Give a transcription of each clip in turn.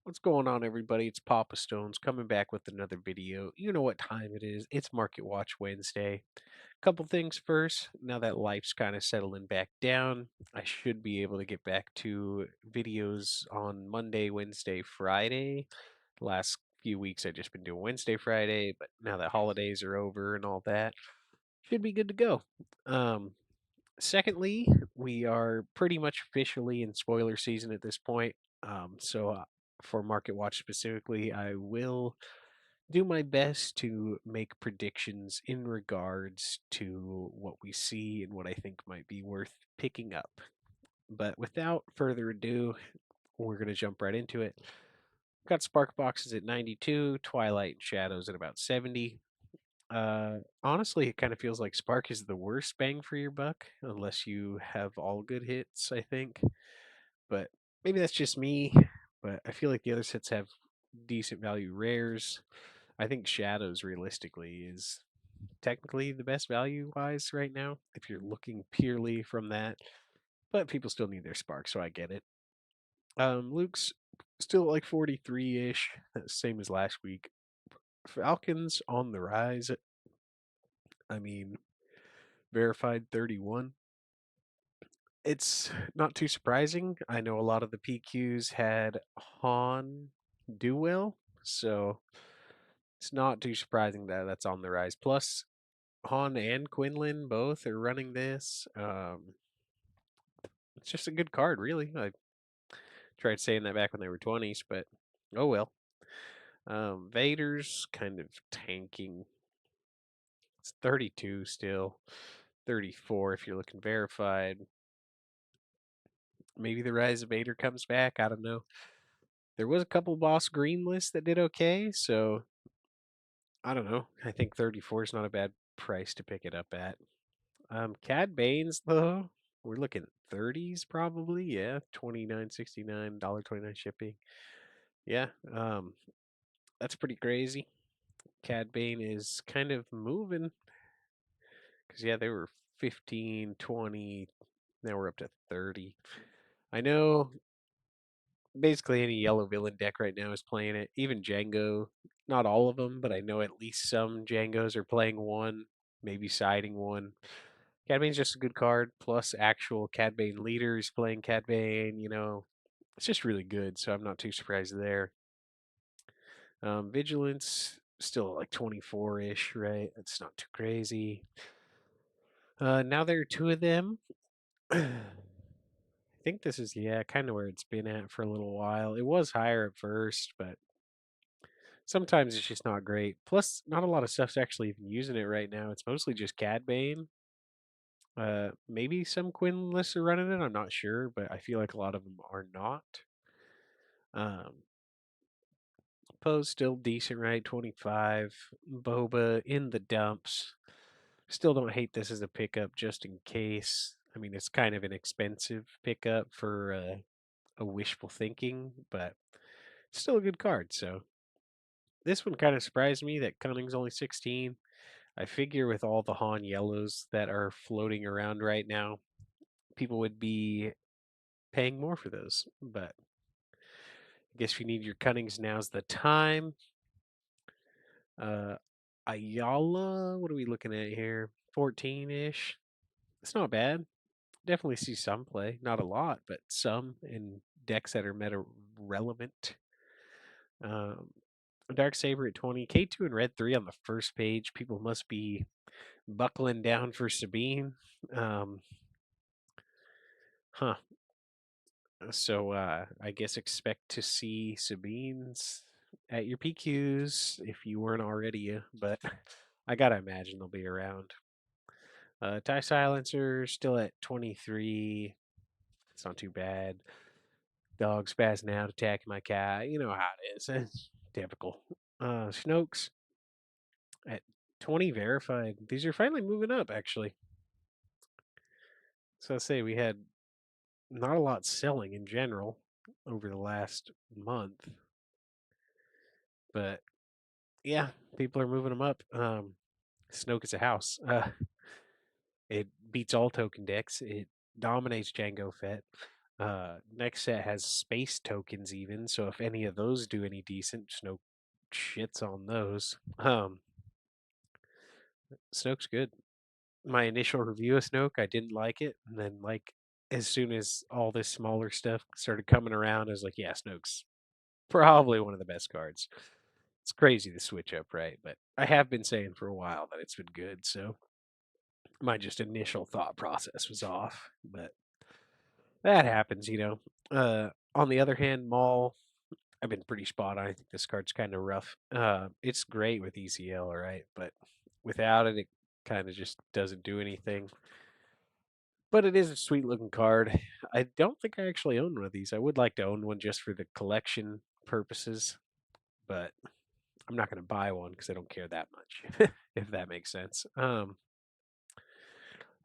What's going on, everybody? It's PapaStones coming back with another video. You know what time it is. It's Market Watch Wednesday. Couple things first. Now that life's kind of settling back down, I should be able to get back to videos on Monday, Wednesday, Friday. Last few weeks I've just been doing Wednesday, Friday, but now that holidays are over and all that, should be good to go. Um, Secondly, we are pretty much officially in spoiler season at this point. For Market Watch specifically, I will do my best to make predictions in regards to what we see and what I think might be worth picking up. But without further ado, we're going to jump right into it. Got Spark Boxes at 92, Twilight and Shadows at about 70. Honestly, it kind of feels like Spark is the worst bang for your buck, unless you have all good hits, I think. But maybe that's just me. But I feel like the other sets have decent value rares. I think Shadows, realistically, is technically the best value wise right now, if you're looking purely from that. But people still need their Spark, so I get it. Luke's still like 43 ish, same as last week. Falcons on the rise. I mean, verified 31. It's not too surprising. I know a lot of the PQs had Han do well, so it's not too surprising that that's on the rise. Plus, Han and Quinlan both are running this. It's just a good card, really. I tried saying that back when they were 20s, but oh well. Vader's kind of tanking. It's 32 still, 34 if you're looking verified. Maybe the Rise of Vader comes back. I don't know. There was a couple boss green lists that did okay, so I don't know. I think 34 is not a bad price to pick it up at. Cad Bane's though, we're looking 30s probably. Yeah, 29.69, $1.29 shipping. Yeah, that's pretty crazy. Cad Bane is kind of moving because yeah, they were 15, 20. Now we're up to 30. I know basically any yellow villain deck right now is playing it. Even Django, not all of them, but I know at least some Djangos are playing one, maybe siding one. Cad Bane's just a good card. Plus, actual Cad Bane leaders playing Cad Bane. It's just really good. So I'm not too surprised there. Vigilance still like 24 ish, right? That's not too crazy. Now there are two of them. I think this is yeah, kind of where it's been at for a little while. It was higher at first, but sometimes it's just not great. Plus, not a lot of stuff's actually even using it right now. It's mostly just Cad Bane. Maybe some Quinn lists are running it. I'm not sure, but I feel like a lot of them are not. Um, Poe's still decent, right? 25. Boba in the dumps. Still don't hate this as a pickup just in case. I mean, it's kind of an expensive pickup for a wishful thinking, but still a good card. So this one kind of surprised me that Cunning's only 16. I figure with all the Han yellows that are floating around right now, people would be paying more for those. But I guess if you need your Cunnings, now's the time. Uh, Ayala, what are we looking at here? 14 ish. It's not bad. Definitely see some play. Not a lot, but some in decks that are meta relevant. Um, Dark Saber at 20. K2 and Red 3 on the first page. People must be buckling down for Sabine. Um, huh. So I guess expect to see Sabines at your PQs if you weren't already, but I gotta imagine they'll be around. TIE Silencer still at 23. It's not too bad. Dog spazzing out, attacking my cat. You know how it is. It's typical. Snokes at 20 verified. These are finally moving up, actually. So I say we had not a lot selling in general over the last month, but yeah, people are moving them up. Snoke is a house. It beats all token decks. It dominates Django Fett. Next set has space tokens even, so if any of those do any decent, Snoke shits on those. Snoke's good. My initial review of Snoke, I didn't like it, and then like as soon as all this smaller stuff started coming around, I was like, yeah, Snoke's probably one of the best cards. It's crazy to switch up, right? But I have been saying for a while that it's been good, so my just initial thought process was off. But that happens, you know. On the other hand, Maul, I've been pretty spot on. I think this card's kind of rough. It's great with ECL, all right, but without it, it kind of just doesn't do anything. But it is a sweet looking card. I don't think I actually own one of these. I would like to own one just for the collection purposes, but I'm not going to buy one because I don't care that much, if that makes sense.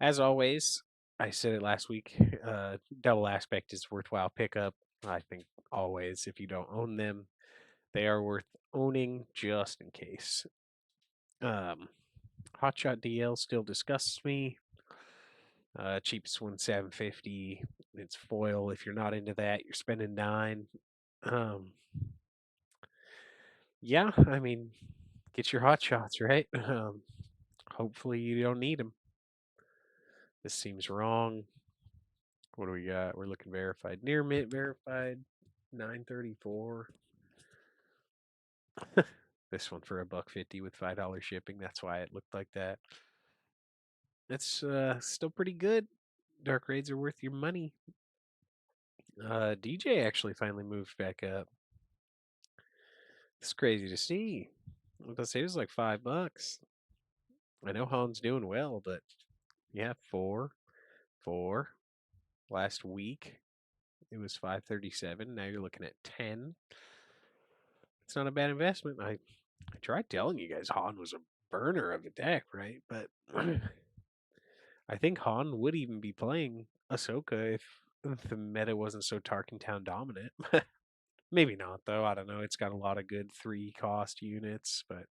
As always, I said it last week. Double aspect is worthwhile pickup. I think always, if you don't own them, they are worth owning just in case. Um, Hotshot DL still disgusts me. Cheapest one 750. It's foil. If you're not into that, you're spending 9. Um, yeah, I mean, get your hot shots right. Hopefully you don't need them. This seems wrong. What do we got? We're looking verified. Near mint verified. 934. This one for $1.50 with $5 shipping. That's why it looked like that. It's still pretty good. Dark raids are worth your money. DJ actually finally moved back up. It's crazy to see. I was gonna say it was like $5. I know Han's doing well, but yeah, 4. Last week it was 537. Now you're looking at 10. It's not a bad investment. I tried telling you guys Han was a burner of a deck, right? But I think Han would even be playing Ahsoka if the meta wasn't so Tarkin Town dominant. Maybe not though. I don't know. It's got a lot of good 3 cost units, but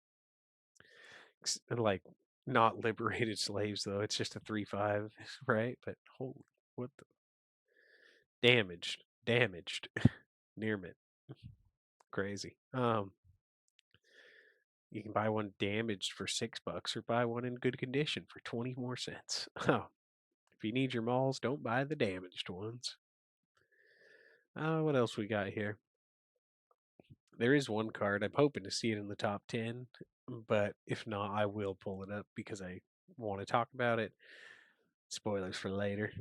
like not liberated slaves though. It's just a 3/5, right? But holy, what the damaged, near mint, crazy. You can buy one damaged for $6 or buy one in good condition for 20 more cents. Oh, if you need your malls, don't buy the damaged ones. What else we got here? There is one card. I'm hoping to see it in the top 10, but if not, I will pull it up because I want to talk about it. Spoilers for later.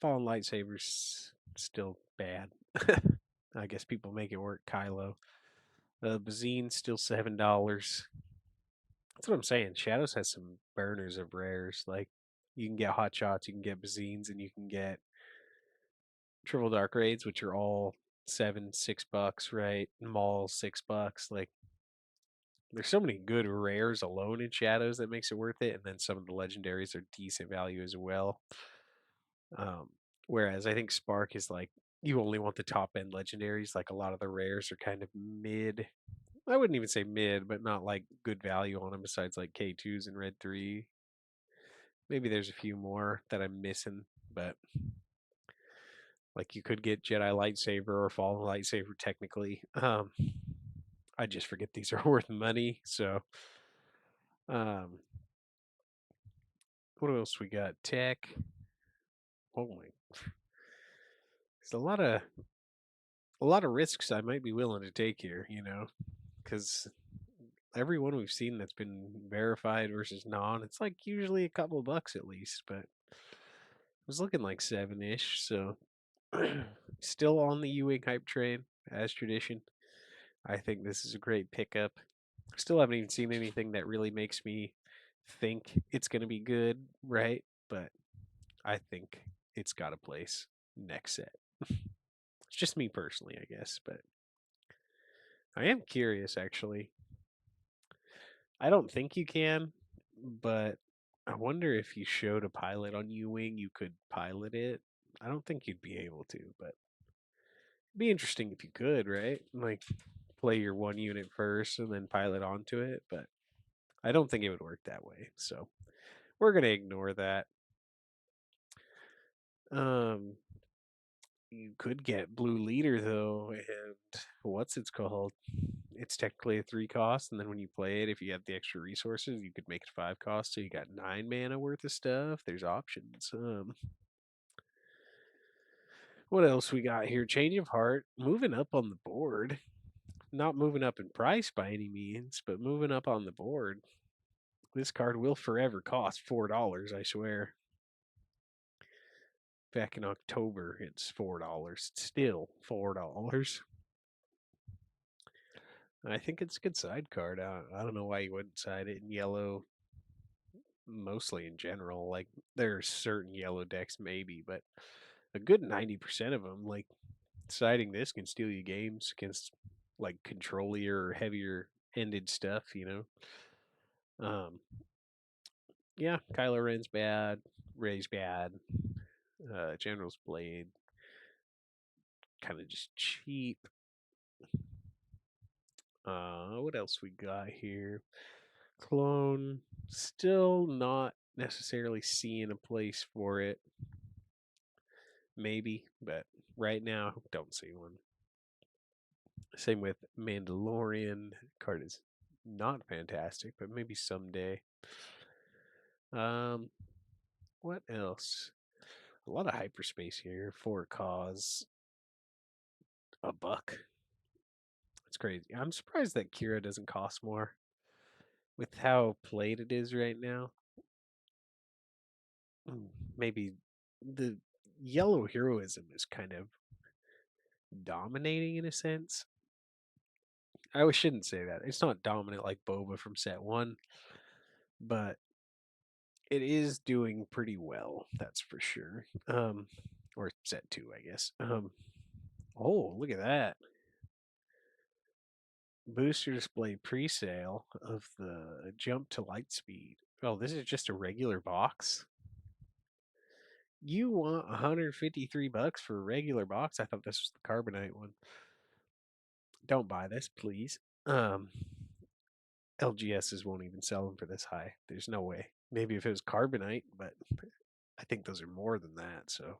Fallen lightsabers still bad. I guess people make it work. Kylo. Bazine still $7. That's what I'm saying. Shadows has some burners of rares. Like you can get hot shots, you can get Bazines, and you can get triple dark raids, which are all 7, $6, right? Maul $6. Like there's so many good rares alone in Shadows that makes it worth it, and then some of the legendaries are decent value as well. Um, Whereas I think Spark is like you only want the top end legendaries. Like a lot of the rares are kind of mid. I wouldn't even say mid, but not like good value on them besides like K2s and Red 3. Maybe there's a few more that I'm missing, but like you could get Jedi lightsaber or Fallen lightsaber technically. I just forget these are worth money. So, um, what else we got? Tech. Oh my, there's a lot of risks I might be willing to take here. Because everyone we've seen that's been verified versus non, it's like usually a couple bucks at least. But it was looking like 7-ish. So, still on the U-Wing hype train as tradition. I think this is a great pickup. Still haven't even seen anything that really makes me think it's going to be good, right? But I think it's got a place next set. It's just me personally, I guess, but I am curious actually. I don't think you can, but I wonder if you showed a pilot on U Wing, you could pilot it. I don't think you'd be able to, but it'd be interesting if you could, right? Like play your one unit first and then pilot onto it, but I don't think it would work that way. So we're gonna ignore that. Um, You could get Blue Leader though, and what's it's called? It's technically a 3 cost, and then when you play it, if you have the extra resources, you could make it 5 cost, so you got 9 mana worth of stuff. There's options. What else we got here? Change of Heart, moving up on the board. Not moving up in price by any means, but moving up on the board. This card will forever cost $4, I swear. Back in October, it's $4. Still $4. I think it's a good side card. I don't know why you wouldn't side it in yellow, mostly in general. Like, there are certain yellow decks, maybe, but a good 90% of them, like, siding this can steal you games against, like, controllier or heavier ended stuff, you know? Um, yeah, Kylo Ren's bad, Rey's bad, General's Blade, kind of just cheap. What else we got here? Clone, still not necessarily seeing a place for it. Maybe, but right now, don't see one. Same with Mandalorian. Card is not fantastic, but maybe someday. Um, what else? A lot of hyperspace here for a cause. A buck. It's crazy. I'm surprised that Kira doesn't cost more with how played it is right now. Maybe the yellow heroism is kind of dominating in a sense. I shouldn't say that. It's not dominant like Boba from set one, but it is doing pretty well. That's for sure. Or set two, I guess. Oh, look at that booster display pre-sale of the jump to light speed. Oh, this is just a regular box. You want $153 for a regular box? I thought this was the carbonite one. Don't buy this, please. LGSs won't even sell them for this high. There's no way. Maybe if it was carbonite, but I think those are more than that. So,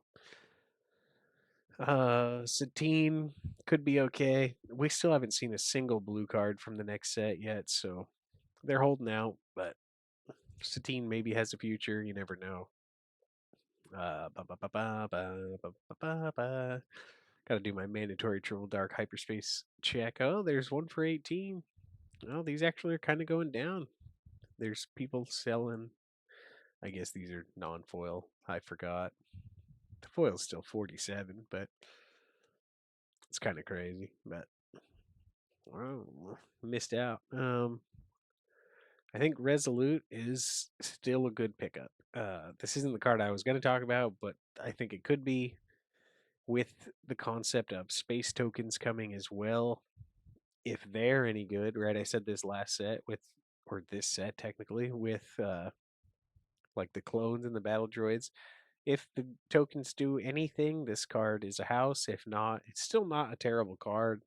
Satine could be okay. We still haven't seen a single blue card from the next set yet, so they're holding out. But Satine maybe has a future. You never know. Ba ba ba ba ba ba ba ba ba. Gotta do my mandatory triple dark hyperspace check. Oh, there's one for 18. Oh, these actually are kind of going down. There's people selling. I guess these are non-foil. I forgot. The foil's still 47, but it's kind of crazy. But oh, missed out. I think Resolute is still a good pickup. This isn't the card I was going to talk about, but I think it could be with the concept of space tokens coming as well. If they're any good, right? I said this last set with, or this set technically, with like the clones and the battle droids. If the tokens do anything, this card is a house. If not, it's still not a terrible card,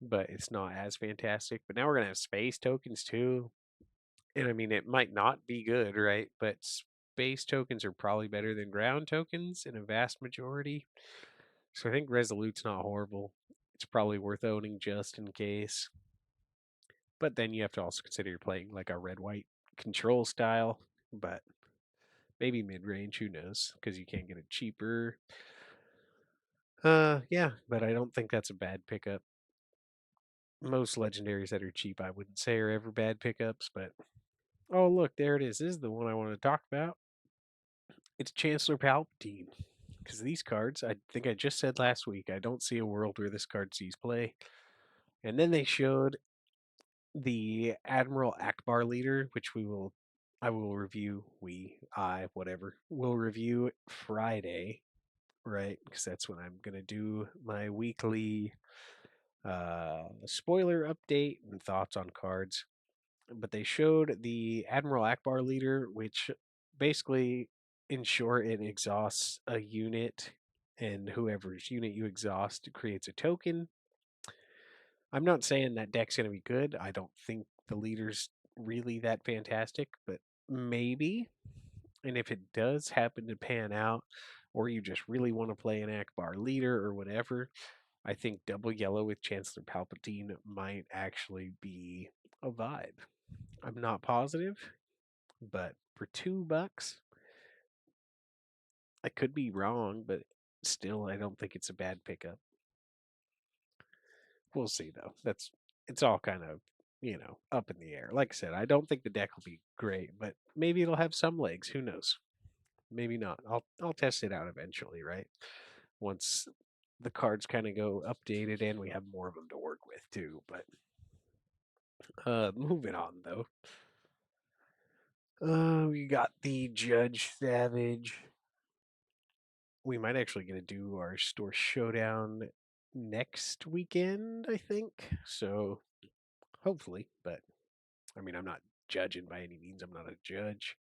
but it's not as fantastic. But now we're going to have space tokens too. And I mean, it might not be good, right? But space tokens are probably better than ground tokens in a vast majority. So I think Resolute's not horrible. It's probably worth owning just in case. But then you have to also consider you're playing like a red white control style, but maybe mid range, who knows? Because you can't get it cheaper. Yeah, but I don't think that's a bad pickup. Most legendaries that are cheap, I wouldn't say are ever bad pickups, but oh, look, there it is. This is the one I want to talk about. It's Chancellor Palpatine. Because these cards, I think I just said last week, I don't see a world where this card sees play. And then they showed the Admiral Akbar leader, which I will review, whatever, will review Friday, right? Because that's when I'm going to do my weekly spoiler update and thoughts on cards. But they showed the Admiral Akbar leader, which basically, in short, it exhausts a unit, and whoever's unit you exhaust creates a token. I'm not saying that deck's going to be good. I don't think the leader's really that fantastic, but maybe. And if it does happen to pan out, or you just really want to play an Akbar leader or whatever, I think double yellow with Chancellor Palpatine might actually be a vibe. I'm not positive, but for $2, I could be wrong, but still, I don't think it's a bad pickup. We'll see though. It's all kind of up in the air. Like I said, I don't think the deck will be great, but maybe it'll have some legs. Who knows? Maybe not. I'll test it out eventually, right? Once the cards kind of go updated and we have more of them to work with too. But moving on though. We got the Judge Savage. We might actually get to do our store showdown next weekend, I think. So hopefully, but I mean, I'm not judging by any means. I'm not a judge,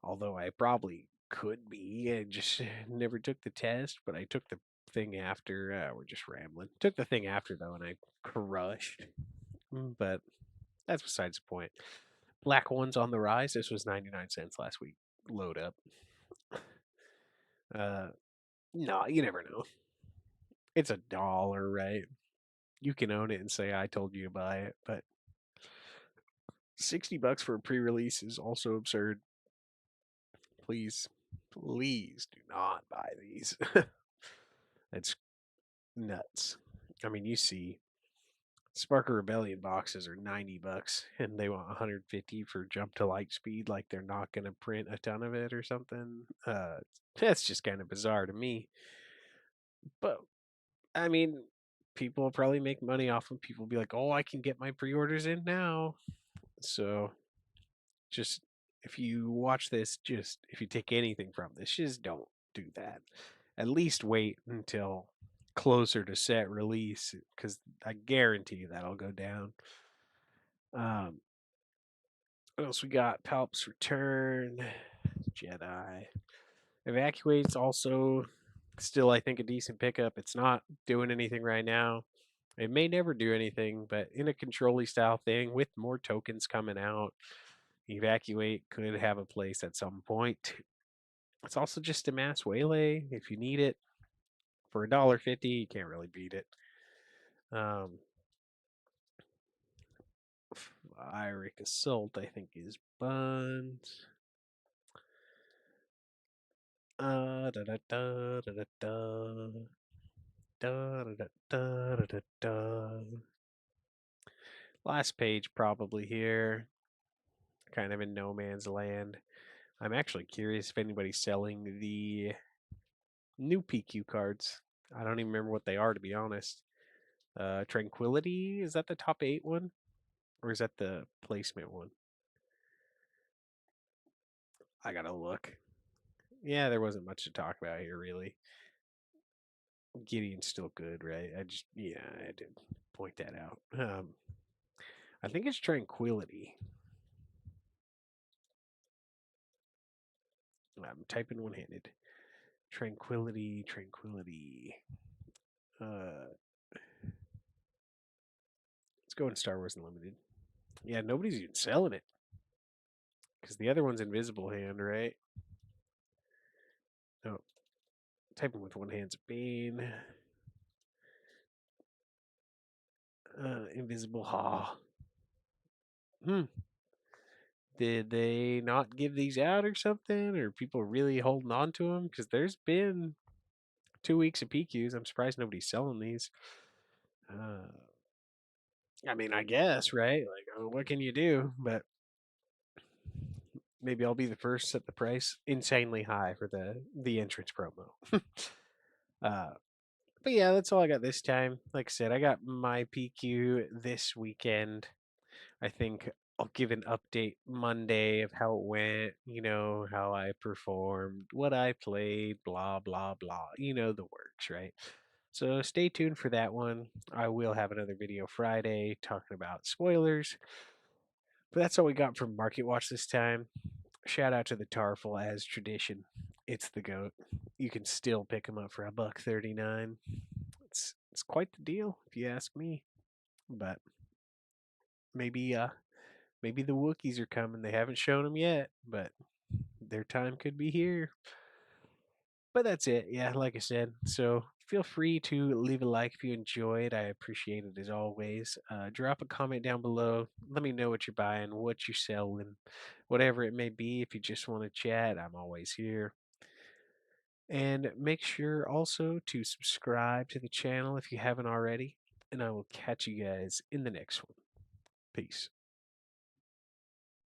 although I probably could be. I just never took the test, but I took the thing after. We're just rambling. Took the thing after though, and I crushed. But that's besides the point. Black ones on the rise. This was 99 cents last week. Load up. Uh, no, you never know. It's $1, right? You can own it and say I told you to buy it, but $60 for a pre-release is also absurd. Please, please do not buy these. It's nuts. I mean, you see Sparker Rebellion boxes are $90 and they want 150 for jump to light speed, like they're not going to print a ton of it or something. That's just kind of bizarre to me. But I mean, people will probably make money off them. People will be like, "Oh, I can get my pre-orders in now." So, just if you watch this, just if you take anything from this, just don't do that. At least wait until closer to set release because I guarantee you that'll go down. Um, what else we got? Palp's Return, Jedi. Evacuate's also still, I think, a decent pickup. It's not doing anything right now. It may never do anything, but in a control style thing with more tokens coming out, Evacuate could have a place at some point. It's also just a mass waylay if you need it. For $1.50, you can't really beat it. Iric Assault, I think, is buns. Da da da da da da. Da da da da da da. Last page probably here. Kind of in no man's land. I'm actually curious if anybody's selling the new PQ cards. I don't even remember what they are, to be honest. Tranquility, is that the top 8 one? Or is that the placement one? I gotta look. Yeah, there wasn't much to talk about here, really. Gideon's still good, right? Yeah, I did point that out. I think it's Tranquility. I'm typing one handed. Tranquility, Tranquility. Let's go in Star Wars Unlimited. Yeah, nobody's even selling it. Because the other one's Invisible Hand, right? No. Typing with one hand's a pain. Invisible Ha. Did they not give these out or something? Or people really holding on to them? Because there's been 2 weeks of PQs. I'm surprised nobody's selling these. I mean, I guess, right? Like, what can you do? But maybe I'll be the first to set the price insanely high for the entrance promo. uh, but yeah, that's all I got this time. Like I said, I got my PQ this weekend. I think I'll give an update Monday of how it went, how I performed, what I played, blah, blah, blah. You know the works, right? So stay tuned for that one. I will have another video Friday talking about spoilers. But that's all we got from Market Watch this time. Shout out to the Tarful as tradition. It's the goat. You can still pick them up for $1.39. It's quite the deal if you ask me. But maybe maybe the Wookiees are coming. They haven't shown them yet, but their time could be here. But that's it. Yeah, like I said. So feel free to leave a like if you enjoyed. I appreciate it as always. Drop a comment down below. Let me know what you're buying, what you're selling, whatever it may be. If you just want to chat, I'm always here. And make sure also to subscribe to the channel if you haven't already. And I will catch you guys in the next one. Peace.